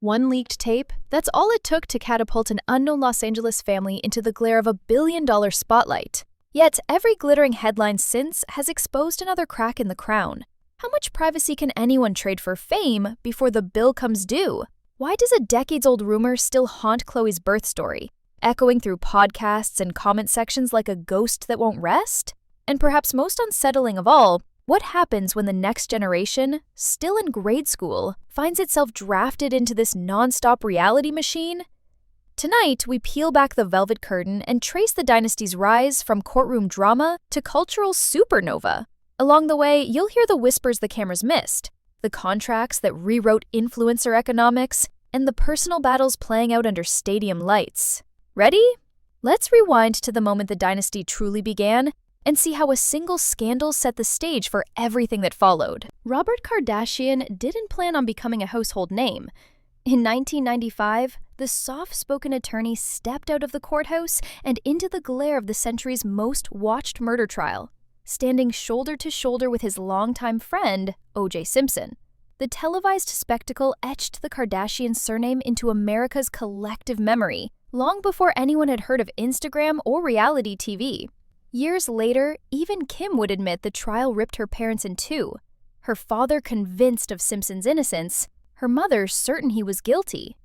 One leaked tape, that's all it took to catapult an unknown Los Angeles family into the glare of a billion-dollar spotlight. Yet, every glittering headline since has exposed another crack in the crown. How much privacy can anyone trade for fame before the bill comes due? Why does a decades-old rumor still haunt Khloé's birth story, echoing through podcasts and comment sections like a ghost that won't rest? And perhaps most unsettling of all, what happens when the next generation, still in grade school, finds itself drafted into this non-stop reality machine? Tonight, we peel back the velvet curtain and trace the dynasty's rise from courtroom drama to cultural supernova. Along the way, you'll hear the whispers the cameras missed, the contracts that rewrote influencer economics, and the personal battles playing out under stadium lights. Ready? Let's rewind to the moment the dynasty truly began and see how a single scandal set the stage for everything that followed. Robert Kardashian didn't plan on becoming a household name. In 1995, the soft-spoken attorney stepped out of the courthouse and into the glare of the century's most watched murder trial, standing shoulder to shoulder with his longtime friend, O.J. Simpson. The televised spectacle etched the Kardashian surname into America's collective memory, long before anyone had heard of Instagram or reality TV. Years later, even Kim would admit the trial ripped her parents in two. Her father convinced of Simpson's innocence, her mother certain he was guilty,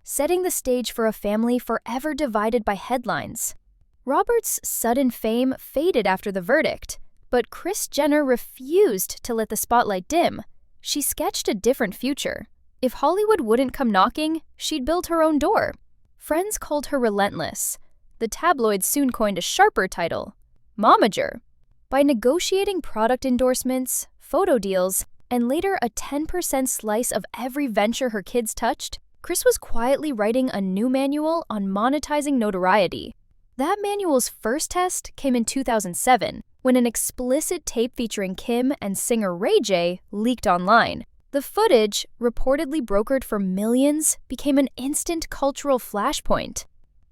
setting the stage for a family forever divided by headlines. Robert's sudden fame faded after the verdict, but Kris Jenner refused to let the spotlight dim. She sketched a different future. If Hollywood wouldn't come knocking, she'd build her own door. Friends called her relentless. The tabloids soon coined a sharper title, momager. By negotiating product endorsements, photo deals, and later a 10% slice of every venture her kids touched, Kris was quietly writing a new manual on monetizing notoriety. That manual's first test came in 2007, when an explicit tape featuring Kim and singer Ray J leaked online. The footage, reportedly brokered for millions, became an instant cultural flashpoint.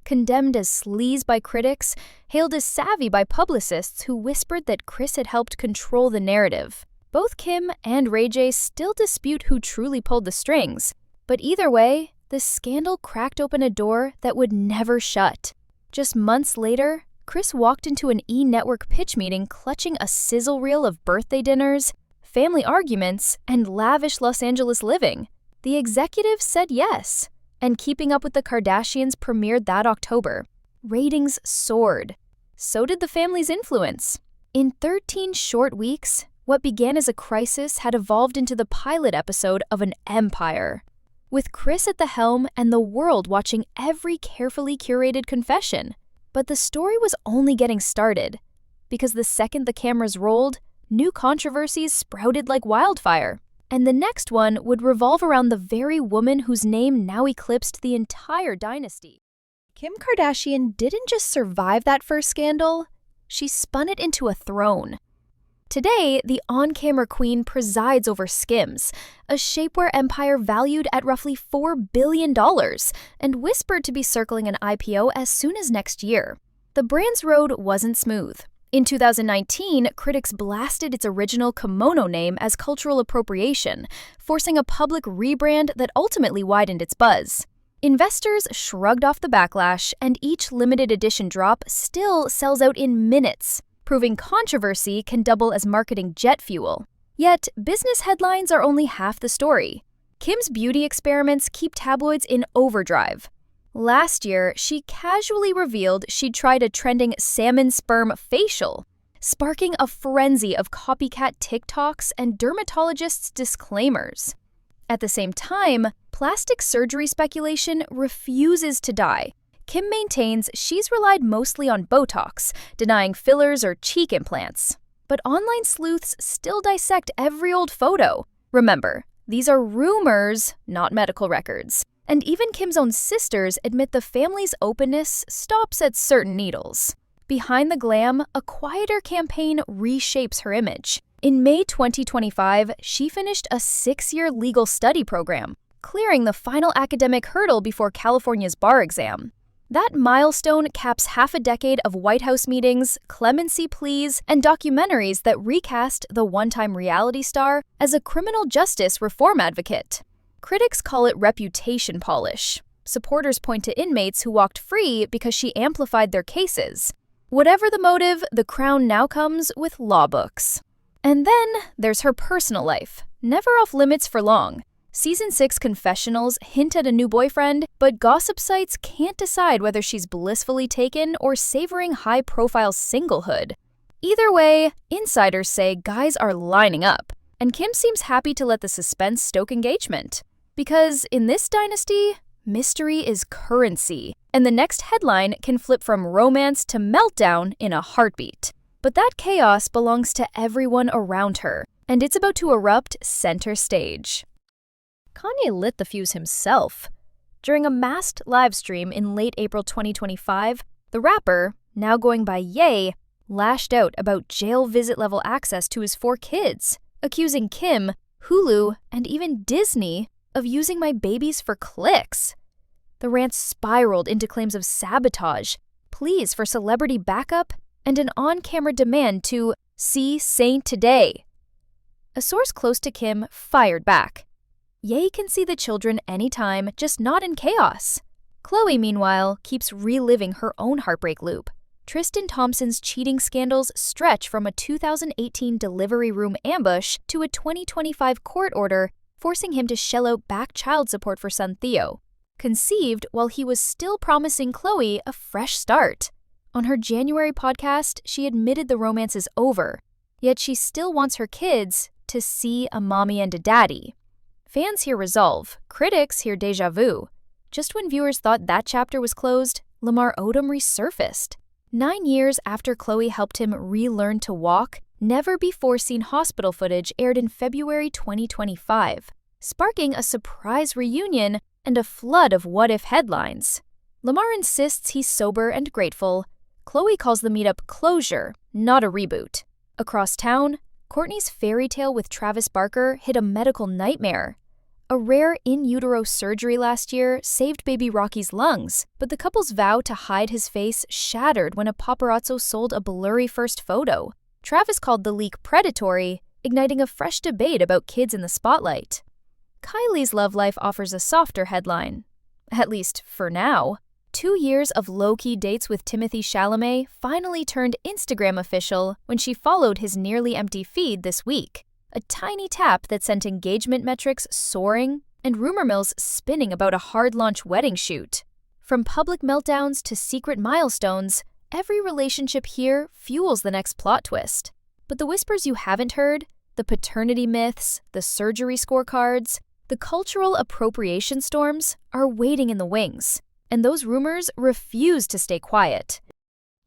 Condemned as sleaze by critics, hailed as savvy by publicists who whispered that Kris had helped control the narrative. Both Kim and Ray J still dispute who truly pulled the strings, but either way, the scandal cracked open a door that would never shut. Just months later, Kris walked into an E! Network pitch meeting clutching a sizzle reel of birthday dinners, family arguments, and lavish Los Angeles living. The executive said yes, and Keeping Up with the Kardashians premiered that October. Ratings soared. So did the family's influence. In 13 short weeks, what began as a crisis had evolved into the pilot episode of an empire. With Kris at the helm and the world watching every carefully curated confession. But the story was only getting started, because the second the cameras rolled, new controversies sprouted like wildfire. And the next one would revolve around the very woman whose name now eclipsed the entire dynasty. Kim Kardashian didn't just survive that first scandal, she spun it into a throne. Today, the on-camera queen presides over SKIMS, a shapewear empire valued at roughly $4 billion and whispered to be circling an IPO as soon as next year. The brand's road wasn't smooth. In 2019, critics blasted its original kimono name as cultural appropriation, forcing a public rebrand that ultimately widened its buzz. Investors shrugged off the backlash, and each limited edition drop still sells out in minutes, proving controversy can double as marketing jet fuel. Yet, business headlines are only half the story. Kim's beauty experiments keep tabloids in overdrive. Last year, she casually revealed she'd tried a trending salmon sperm facial, sparking a frenzy of copycat TikToks and dermatologists' disclaimers. At the same time, plastic surgery speculation refuses to die. Kim maintains she's relied mostly on Botox, denying fillers or cheek implants. But online sleuths still dissect every old photo. Remember, these are rumors, not medical records. And even Kim's own sisters admit the family's openness stops at certain needles. Behind the glam, a quieter campaign reshapes her image. In May 2025, she finished a 6-year legal study program, clearing the final academic hurdle before California's bar exam. That milestone caps half a decade of White House meetings, clemency pleas, and documentaries that recast the one-time reality star as a criminal justice reform advocate. Critics call it reputation polish. Supporters point to inmates who walked free because she amplified their cases. Whatever the motive, the crown now comes with law books. And then there's her personal life, never off limits for long. Season 6 confessionals hint at a new boyfriend, but gossip sites can't decide whether she's blissfully taken or savoring high-profile singlehood. Either way, insiders say guys are lining up, and Kim seems happy to let the suspense stoke engagement. Because in this dynasty, mystery is currency, and the next headline can flip from romance to meltdown in a heartbeat. But that chaos belongs to everyone around her, and it's about to erupt center stage. Kanye lit the fuse himself. During a masked livestream in late April 2025, the rapper, now going by Ye, lashed out about jail visit-level access to his 4 kids, accusing Kim, Hulu, and even Disney of using my babies for clicks. The rant spiraled into claims of sabotage, pleas for celebrity backup, and an on-camera demand to see Saint today. A source close to Kim fired back. Ye can see the children anytime, just not in chaos. Khloé, meanwhile, keeps reliving her own heartbreak loop. Tristan Thompson's cheating scandals stretch from a 2018 delivery room ambush to a 2025 court order forcing him to shell out back child support for son Theo, conceived while he was still promising Khloé a fresh start. On her January podcast, she admitted the romance is over, yet she still wants her kids to see a mommy and a daddy. Fans hear resolve, critics hear déjà vu. Just when viewers thought that chapter was closed, Lamar Odom resurfaced. 9 years after Khloé helped him relearn to walk, never-before-seen hospital footage aired in February 2025, sparking a surprise reunion and a flood of what-if headlines. Lamar insists he's sober and grateful. Khloé calls the meetup closure, not a reboot. Across town, Kourtney's fairy tale with Travis Barker hit a medical nightmare. A rare in utero surgery last year saved baby Rocky's lungs, but the couple's vow to hide his face shattered when a paparazzo sold a blurry first photo. Travis called the leak predatory, igniting a fresh debate about kids in the spotlight. Kylie's love life offers a softer headline. At least for now. 2 years of low-key dates with Timothée Chalamet finally turned Instagram official when she followed his nearly empty feed this week. A tiny tap that sent engagement metrics soaring and rumor mills spinning about a hard-launch wedding shoot. From public meltdowns to secret milestones, every relationship here fuels the next plot twist. But the whispers you haven't heard, the paternity myths, the surgery scorecards, the cultural appropriation storms are waiting in the wings. And those rumors refuse to stay quiet.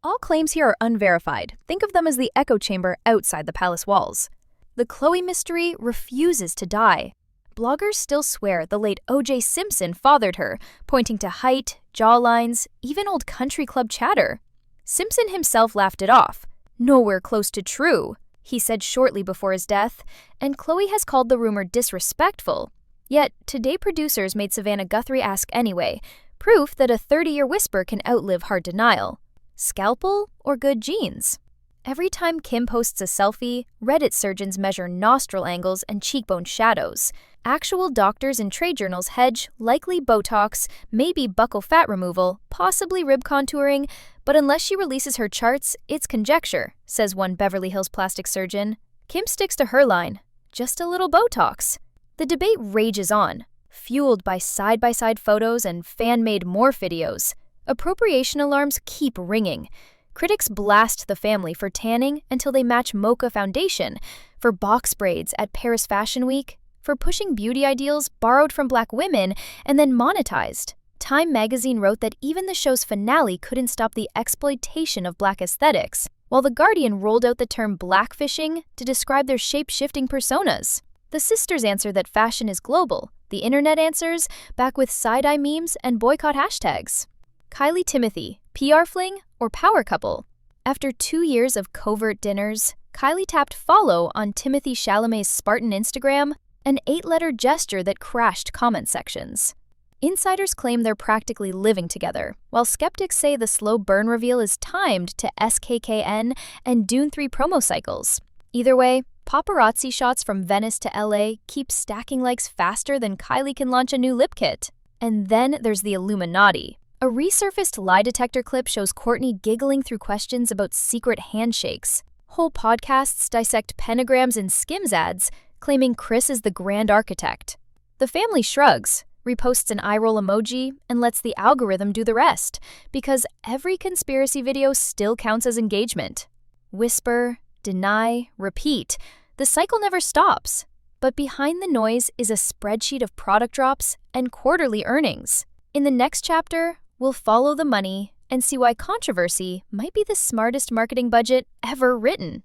All claims here are unverified. Think of them as the echo chamber outside the palace walls. The Khloé mystery refuses to die. Bloggers still swear the late O.J. Simpson fathered her, pointing to height, jawlines, even old country club chatter. Simpson himself laughed it off. Nowhere close to true, he said shortly before his death, and Khloé has called the rumor disrespectful. Yet, Today producers made Savannah Guthrie ask anyway, proof that a 30-year whisper can outlive hard denial. Scalpel or good genes? Every time Kim posts a selfie, Reddit surgeons measure nostril angles and cheekbone shadows. Actual doctors in trade journals hedge likely Botox, maybe buccal fat removal, possibly rib contouring, but unless she releases her charts, it's conjecture, says one Beverly Hills plastic surgeon. Kim sticks to her line, just a little Botox. The debate rages on, fueled by side-by-side photos and fan-made morph videos. Appropriation alarms keep ringing. Critics blast the family for tanning until they match mocha foundation, for box braids at Paris Fashion Week, for pushing beauty ideals borrowed from black women and then monetized. Time magazine wrote that even the show's finale couldn't stop the exploitation of black aesthetics, while The Guardian rolled out the term blackfishing to describe their shape-shifting personas. The sisters answer that fashion is global. The internet answers, back with side-eye memes and boycott hashtags. Kylie Timothy, PR fling or power couple? After 2 years of covert dinners, Kylie tapped follow on Timothée Chalamet's Spartan Instagram, an 8-letter gesture that crashed comment sections. Insiders claim they're practically living together, while skeptics say the slow burn reveal is timed to SKKN and Dune 3 promo cycles. Either way, Paparazzi shots from Venice to LA keep stacking likes faster than Kylie can launch a new lip kit. And then there's the Illuminati. A resurfaced lie detector clip shows Kourtney giggling through questions about secret handshakes. Whole podcasts dissect pentagrams in SKIMS ads, claiming Kris is the grand architect. The family shrugs, reposts an eye-roll emoji, and lets the algorithm do the rest, because every conspiracy video still counts as engagement. Whisper, deny, repeat. The cycle never stops. But behind the noise is a spreadsheet of product drops and quarterly earnings. In the next chapter, we'll follow the money and see why controversy might be the smartest marketing budget ever written.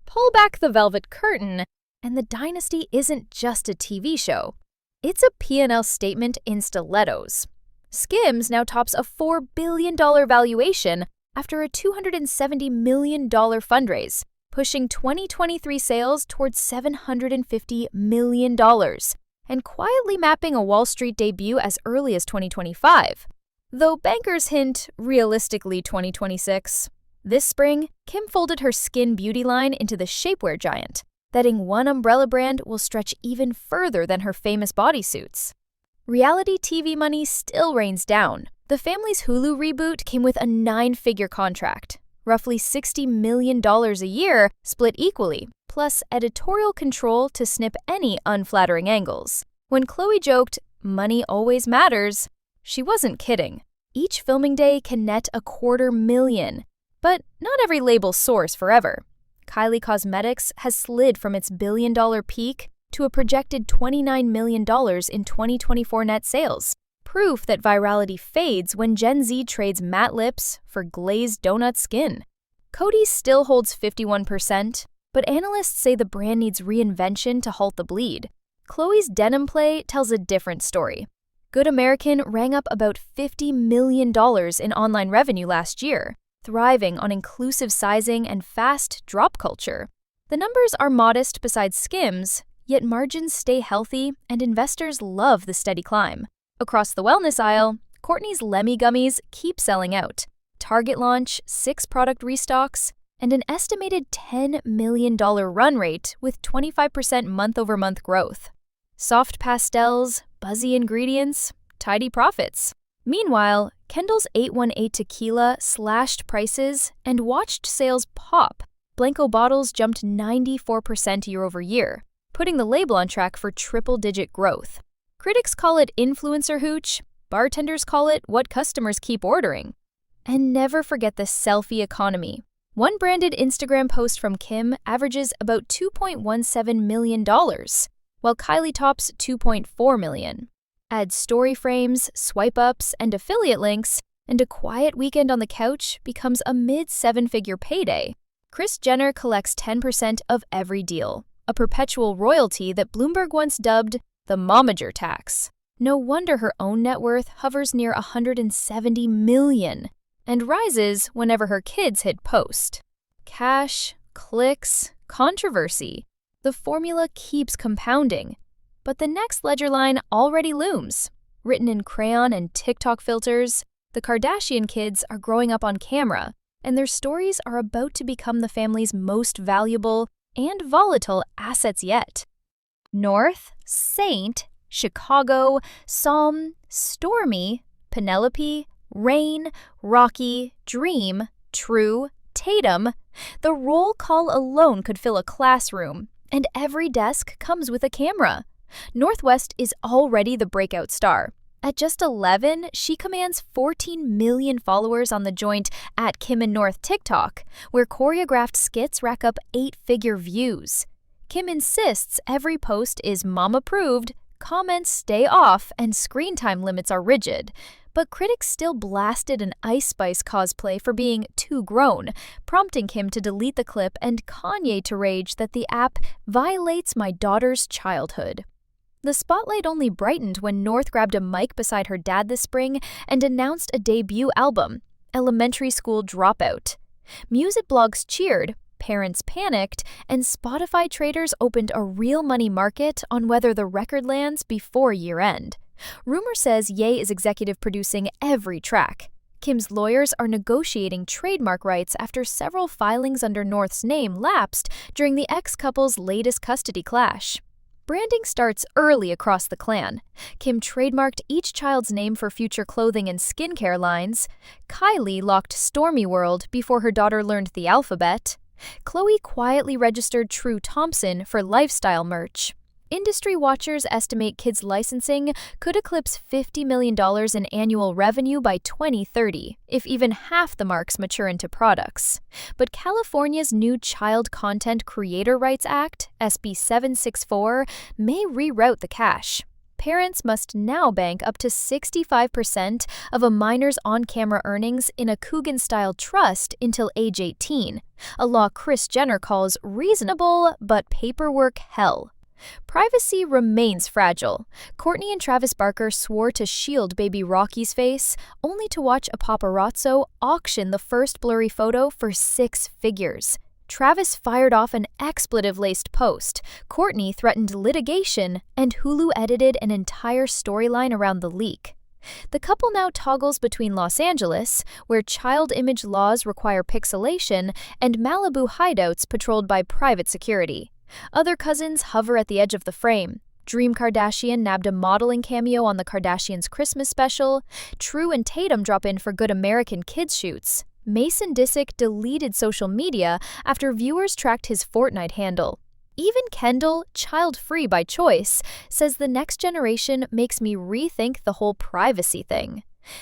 Pull back the velvet curtain, and the dynasty isn't just a TV show. It's a P&L statement in stilettos. SKIMS now tops a $4 billion valuation after a $270 million fundraise, pushing 2023 sales towards $750 million, and quietly mapping a Wall Street debut as early as 2025. Though bankers hint realistically 2026. This spring, Kim folded her skin beauty line into the shapewear giant, betting one umbrella brand will stretch even further than her famous bodysuits. Reality TV money still rains down. The family's Hulu reboot came with a 9-figure contract, roughly $60 million a year split equally, plus editorial control to snip any unflattering angles. When Khloé joked, "Money always matters," she wasn't kidding. Each filming day can net $250,000, but not every label soars forever. Kylie Cosmetics has slid from its billion-dollar peak to a projected $29 million in 2024 net sales, proof that virality fades when Gen Z trades matte lips for glazed donut skin. Coty still holds 51%, but analysts say the brand needs reinvention to halt the bleed. Khloé's denim play tells a different story. Good American rang up about $50 million in online revenue last year, thriving on inclusive sizing and fast drop culture. The numbers are modest besides SKIMS, yet margins stay healthy and investors love the steady climb. Across the wellness aisle, Kourtney's Lemmy gummies keep selling out. Target launch, 6 product restocks, and an estimated $10 million run rate with 25% month-over-month growth. Soft pastels, buzzy ingredients, tidy profits. Meanwhile, Kendall's 818 Tequila slashed prices and watched sales pop. Blanco bottles jumped 94% year-over-year, putting the label on track for triple-digit growth. Critics call it influencer hooch, bartenders call it what customers keep ordering. And never forget the selfie economy. One branded Instagram post from Kim averages about $2.17 million, while Kylie tops $2.4 million. Add story frames, swipe-ups, and affiliate links, and a quiet weekend on the couch becomes a mid-7-figure payday. Kris Jenner collects 10% of every deal, a perpetual royalty that Bloomberg once dubbed the momager tax. No wonder her own net worth hovers near $170 million and rises whenever her kids hit post. Cash, clicks, controversy. The formula keeps compounding. But the next ledger line already looms. Written in crayon and TikTok filters, the Kardashian kids are growing up on camera, and their stories are about to become the family's most valuable and volatile assets yet. North, Saint, Chicago, Psalm, Stormy, Penelope, Rain, Rocky, Dream, True, Tatum. The roll call alone could fill a classroom, and every desk comes with a camera. Northwest is already the breakout star. At just 11, she commands 14 million followers on the joint @KimandNorth TikTok, where choreographed skits rack up 8-figure views. Kim insists every post is mom-approved, comments stay off, and screen time limits are rigid. But critics still blasted an Ice Spice cosplay for being too grown, prompting Kim to delete the clip and Kanye to rage that the app violates my daughter's childhood. The spotlight only brightened when North grabbed a mic beside her dad this spring and announced a debut album, Elementary School Dropout. Music blogs cheered, parents panicked, and Spotify traders opened a real money market on whether the record lands before year-end. Rumor says Ye is executive producing every track. Kim's lawyers are negotiating trademark rights after several filings under North's name lapsed during the ex-couple's latest custody clash. Branding starts early across the clan. Kim trademarked each child's name for future clothing and skincare lines. Kylie locked Stormy World before her daughter learned the alphabet. Khloé quietly registered True Thompson for lifestyle merch. Industry watchers estimate kids' licensing could eclipse $50 million in annual revenue by 2030, if even half the marks mature into products. But California's new Child Content Creator Rights Act, SB 764, may reroute the cash. Parents must now bank up to 65% of a minor's on-camera earnings in a Coogan-style trust until age 18, a law Kris Jenner calls reasonable but paperwork hell. Privacy remains fragile. Kourtney and Travis Barker swore to shield baby Rocky's face, only to watch a paparazzo auction the first blurry photo for 6 figures. Travis fired off an expletive-laced post, Kourtney threatened litigation, and Hulu edited an entire storyline around the leak. The couple now toggles between Los Angeles, where child image laws require pixelation, and Malibu hideouts patrolled by private security. Other cousins hover at the edge of the frame. Dream Kardashian nabbed a modeling cameo on the Kardashians' Christmas special. True and Tatum drop in for Good American Kids shoots. Mason Disick deleted social media after viewers tracked his Fortnite handle. Even Kendall, child-free by choice, says the next generation makes me rethink the whole privacy thing.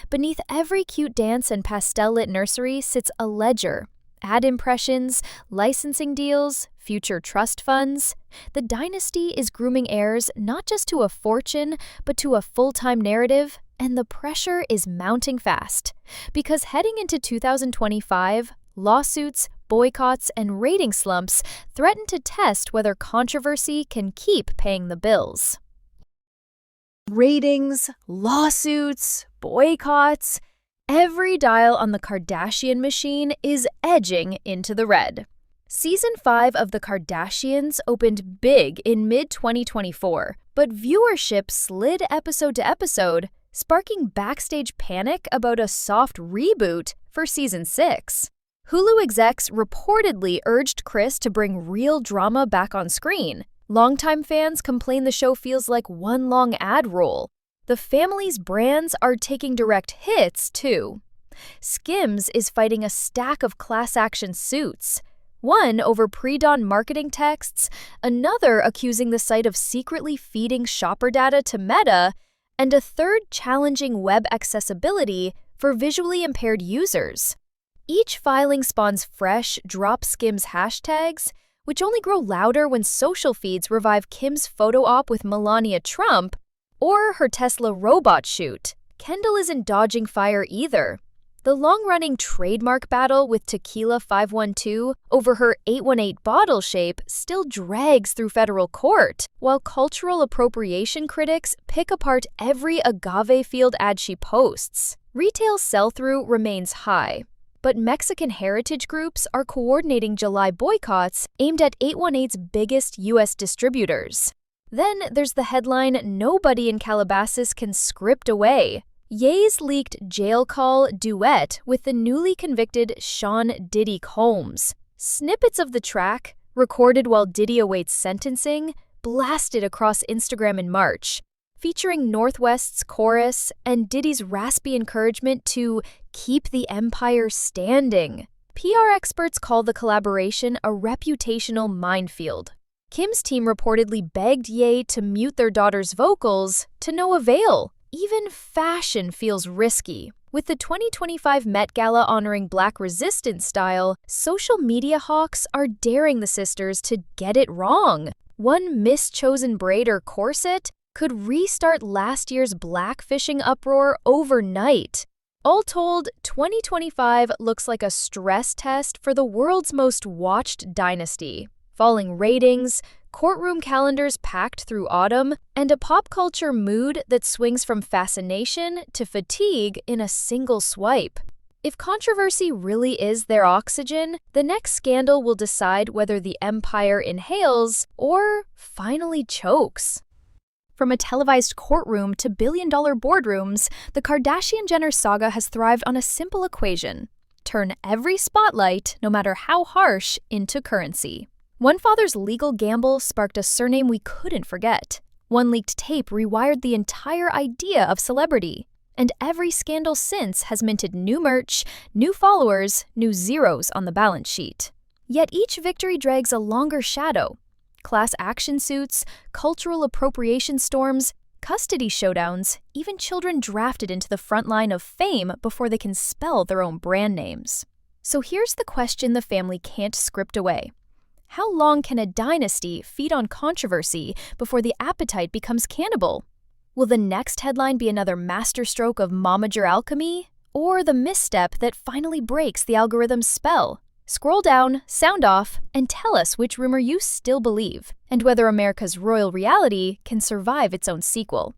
Beneath every cute dance and pastel-lit nursery sits a ledger. Ad impressions, licensing deals, future trust funds. The dynasty is grooming heirs not just to a fortune, but to a full-time narrative, and the pressure is mounting fast. Because heading into 2025, lawsuits, boycotts, and rating slumps threaten to test whether controversy can keep paying the bills. Ratings, lawsuits, boycotts. Every dial on the Kardashian machine is edging into the red. Season 5 of The Kardashians opened big in mid-2024, but viewership slid episode to episode, sparking backstage panic about a soft reboot for Season 6. Hulu execs reportedly urged Kris to bring real drama back on screen. Longtime fans complain the show feels like one long ad roll. The family's brands are taking direct hits, too. SKIMS is fighting a stack of class action suits. One over pre-dawn marketing texts, another accusing the site of secretly feeding shopper data to Meta, and a third challenging web accessibility for visually impaired users. Each filing spawns fresh Drop SKIMS hashtags, which only grow louder when social feeds revive Kim's photo op with Melania Trump or her Tesla robot shoot. Kendall isn't dodging fire either. The long-running trademark battle with Tequila 512 over her 818 bottle shape still drags through federal court, while cultural appropriation critics pick apart every agave field ad she posts. Retail sell-through remains high, but Mexican heritage groups are coordinating July boycotts aimed at 818's biggest U.S. distributors. Then there's the headline, "Nobody in Calabasas can script away." Ye's leaked jail call duet with the newly convicted Sean Diddy Combs. Snippets of the track, recorded while Diddy awaits sentencing, blasted across Instagram in March, featuring Northwest's chorus and Diddy's raspy encouragement to keep the empire standing. PR experts call the collaboration a reputational minefield. Kim's team reportedly begged Ye to mute their daughter's vocals, to no avail. Even fashion feels risky. With the 2025 Met Gala honoring Black resistance style, social media hawks are daring the sisters to get it wrong. One mischosen braid or corset could restart last year's blackfishing uproar overnight. All told, 2025 looks like a stress test for the world's most watched dynasty. Falling ratings, courtroom calendars packed through autumn, and a pop culture mood that swings from fascination to fatigue in a single swipe. If controversy really is their oxygen, the next scandal will decide whether the empire inhales or finally chokes. From a televised courtroom to billion-dollar boardrooms, the Kardashian-Jenner saga has thrived on a simple equation: turn every spotlight, no matter how harsh, into currency. One father's legal gamble sparked a surname we couldn't forget. One leaked tape rewired the entire idea of celebrity. And every scandal since has minted new merch, new followers, new zeros on the balance sheet. Yet each victory drags a longer shadow. Class action suits, cultural appropriation storms, custody showdowns, even children drafted into the front line of fame before they can spell their own brand names. So here's the question the family can't script away. How long can a dynasty feed on controversy before the appetite becomes cannibal? Will the next headline be another masterstroke of momager alchemy? Or the misstep that finally breaks the algorithm's spell? Scroll down, sound off, and tell us which rumor you still believe, and whether America's royal reality can survive its own sequel.